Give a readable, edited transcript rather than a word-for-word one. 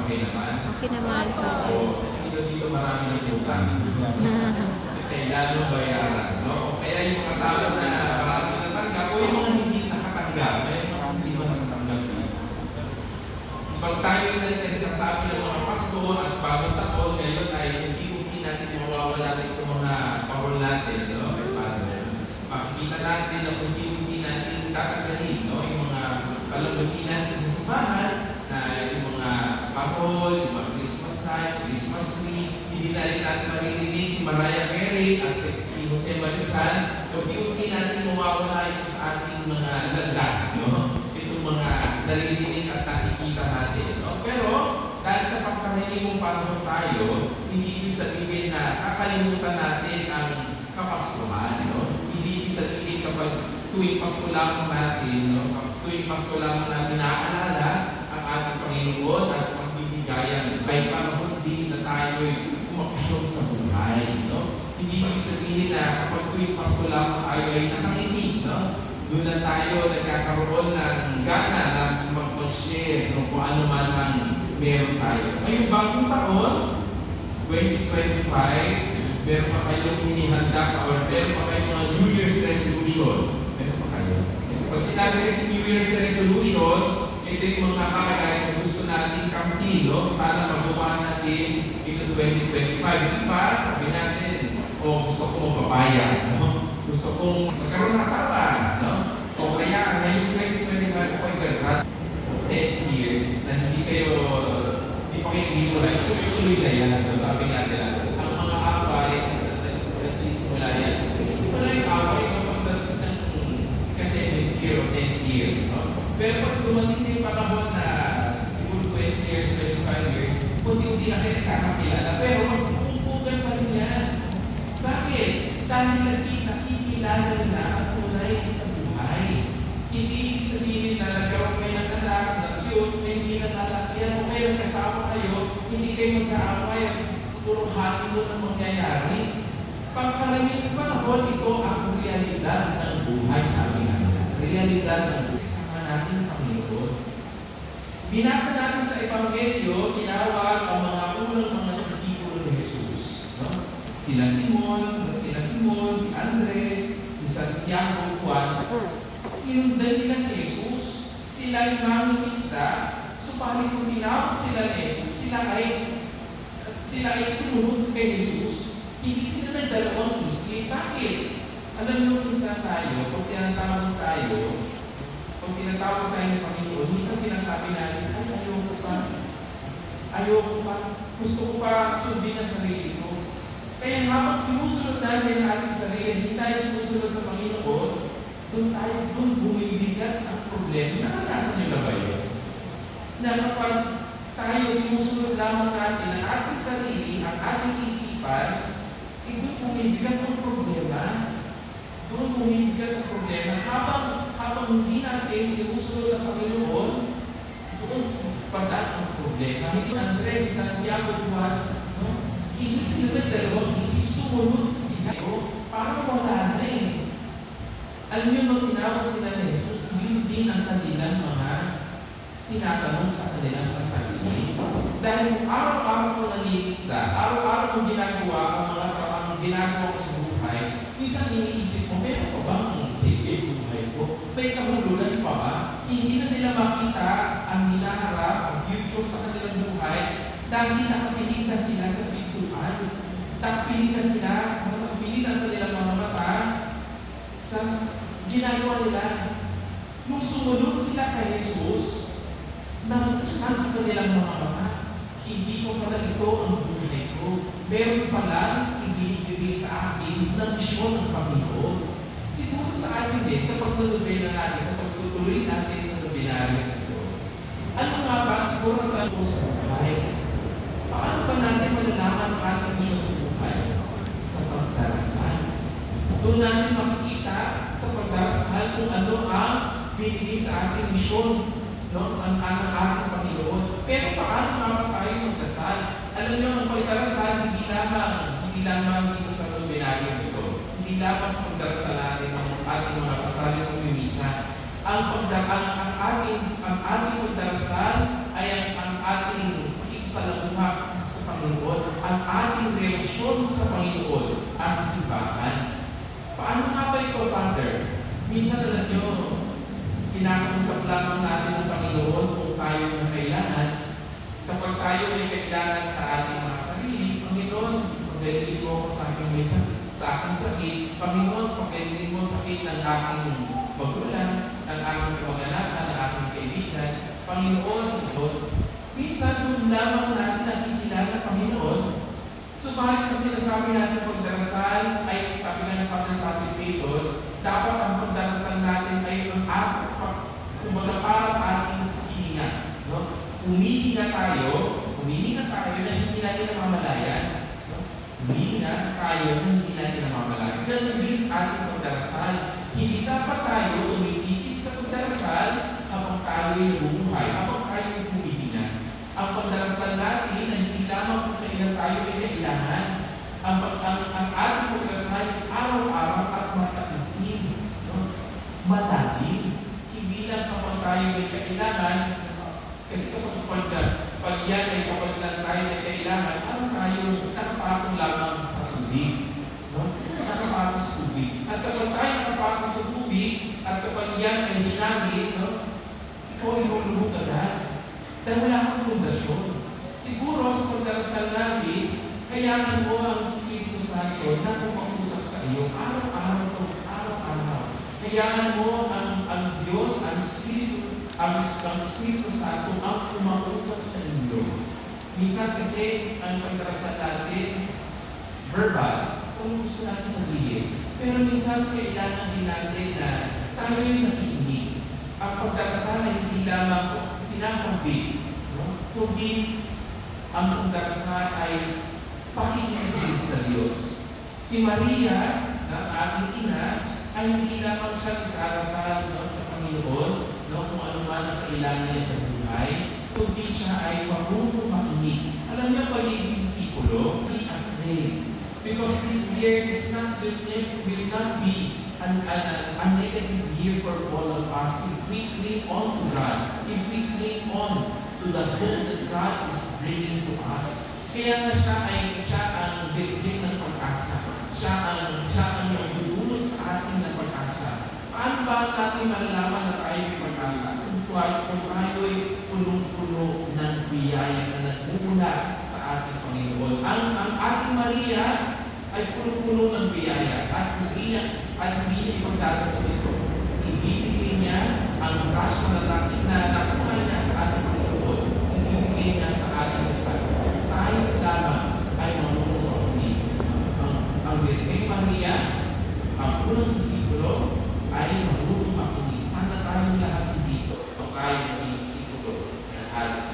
Okay naman? Okay naman, Father. O, sino dito marami ng utang? Kailangan bayaran, no? O kaya yung mga tao na marami natanggap, o yung mga hindi nakatanggap, may mga hindi nakatanggap. Pag tayo na nagsasabi ng mga pastor at bagong taon ngayon ay hindi natin mawawala itong mga parol natin, no? Makikita natin na hindi natin tatanggalin, no? Yung mga palamuti natin sa simbahan na yung mga parol, yung mga Christmas night, Christmas tree, hindi na rin natin maririnig si Mariah Carey at si Jose Manuchan, unti-unti natin mawawala ito sa ating mga landas, no? Itong mga naririnig at nakikita natin, no? Pero dahil sa pagkakalimong panahon tayo, hindi ibig sabihin na kakalimutan natin ang kapaskuhan, no? Hindi ibig sabihin kapag tuwing Pasko lamang natin, no? Tuwing Pasko lamang natin naaalala ang ating Panginoon at pagbibigayan. May panahon din na tayo'y kumapilong sa buhay, no? Hindi ibig sabihin na kapag tuwing Pasko lamang tayo ay nakangiti, no? Doon na tayo nagkakaroon ng gana na mag-share no, kung ano man ang meron tayo. Ngayong bagong taon, 2025, meron pa kayong hinihanda or meron pa kayong mga New Year's resolution. Meron pa kayo. Pag sinabi kasi New Year's resolution, ito yung mga bagay na gusto natin kamtin, no? Sana magawa natin ito 2025. Diba? Sabi natin, gusto ko magpapaya, no? Gusto kong magkaroon ng asawa, no? O kaya ngayong 2025 ko ay gagawin 10 years na hindi pa kayo naghiwalay, tuloy na yan. No? Sabi nga nila, ang mga away, nagsisimula yan. Nagsisimula yung away kapag kasi 10 year o 10 year. No? Pero pag dumating na yung panahon na siguro 20 years, 25 years, hindi na kayo nagkakakilala. Pero magpupugan pa rin yan. Bakit? Dahil nakikilala nila ang tunay na buhay. Hindi ibig sabihin na nagkaroon kayo ng anak, na cute, na hindi na nalakyan, o kayo kasama kayo, hindi kayo magkaaway at puro honeymoon ang mangyayari. Pagkaramihan panahon, ito ang realidad ng buhay sa amin natin. Realidad ng buhay. Kasama natin ang Panginoon. Binasa natin sa Ebanghelyo, tinawag ang mga unang mga disipulo ni Jesus. No? Sila Simon, si Andres, si Santiago, Juan. Sinundan nila si Jesus. Sila ay mamimista. Subalit kung tinawag sila ni Jesus, sila ay sumunod kay Jesus. Hindi sila nagdalawang isip. Bakit? Alam mo minsan tayo, pag tinatawag tayo ng Panginoon, minsan sinasabi natin, ay, ayoko pa, gusto ko pa sundin na sarili ko. Kaya habang sinusunod natin ang ating sarili, hindi tayo sumusunod sa Panginoon, doon bumibigat ang problema. Naranasan niyo na ba yun? Na kapag tayo sinusunod lamang natin ang ating sarili, ang ating isipan, doon bumibigat ang problema. Doon bumibigat ang problema. Habang hindi natin sinusunod ang Panginoon, doon padaan ang problema. Hindi si Andres, si Santiago, Juan, no? Hindi sila nagdalawang isip, sumunod sila. Parang wala na eh. Alam niyo, nung tinawag sila na ito, yun din ang kanilang mga tinatanong sa kanilang sarili. Dahil araw-araw ko nalilista, araw-araw ko ginagawa ang ginagawa ko sa buhay, minsan iniisip ko, meron pa bang sige buhay ko? May kahulugan pa ba? Hindi na nila makita ang hinaharap, ang future sa kanilang buhay, dahil nakapilitan sila sa pintuan. Nakapilitan sila, nakapilitan sa nilang mga mata sa ginagawa nila. Nung sumunod sila kay Jesus, nagustuhan ang kanilang mga mata. Hindi ko pala ito ang buhay ko. Meron pala ibinibigay sa akin ng misyon ng Panginoon. Siguro sa atin din, sa pagtutulay natin, sa pagtutuloy natin sa nobinaryo ito. Ano nga ba? Siguro tayo sa buhay. Paano ba natin malalaman ang ating misyon sa buhay? Sa pagdarasal. Doon natin makikita sa pagdarasal kung ano ang binigay sa ating misyon, no? Ang ating Panginoon. Pero paano nga ba tayo magdasal? Alam niyo, ang pagdarasal, hindi lamang dito sa nobinaryo ito. Hindi lamang sa pagdarasal natin ang ating mga kasali ng mimisa. Ang ating pagdarasal ay ang ating may sa aking sakit, Panginoon, pagkainin mo sakit ng aking magulang, ng aking kamag-anakan, ng aking kaibigan. Panginoon, minsan doon lamang natin nakikilala, Panginoon. Subalit na sinasabi natin pagdarasal, ay sabi nga ng Father Patrick Taylor, dapat ang pagdarasal natin ay kumbaga parang ating hininga. No? Humihinga tayo na hindi natin namamalayan. Humihinga tayo na hindi natin namamalayan. Ganun din sa ating pagdarasal. Hindi dapat tayo tumitigil sa pagdarasal habang tayo ay nabubuhay, habang tayo ay humihinga. Ang pagdarasal natin na hindi lamang kung kailan tayo ay kailangan. Ang ating pagdarasal araw-araw at mataitim. No? Malalim. Hindi lang kapag tayo ay kailangan. Kasi pag yan ay kapag lang tayo ay kailangan, ano tayo nakapatong lamang sa tubig. No? Nakapatong sa tubig. At kapag tayo nakapatong sa tubig, at kapag yan ay hinangin, no? Ikaw ay lulubog agad. Dahil wala kang pundasyon. Siguro sa pagdarasal natin, kailangan mo ang Espiritu Santo na pumag-usap sa iyo araw-araw. Kailangan mo ang Diyos, ang Espiritu Santo ang pumag-usap sa inyo. Minsan kasi ang pagdarasal natin, verbal, kung gusto natin sabihin. Pero minsan kailangan din natin na tayo yung nakikinig. Ang pagdarasal ay hindi lamang sinasabi, no? Kundi ang pagdarasal ay pakikinig sa Diyos. Si Maria, na ating ina, ay hindi lamang siya nagdarasal, no, sa Panginoon, no, kung ano man ang kailangan niya sa buhay, kundi siya ay marunong makinig. Alam niyo, pagiging disipulo, be afraid. Because this year will not be a negative year for all of us if we cling on to God, if we cling on to the hope that God is bringing to us. Kaya nga siya ang bigyan ng pag-asa. Siya ang nagdudulot sa atin ng pag-asa. Paano ba natin malalaman na tayo may pag-asa? Kung tayo ay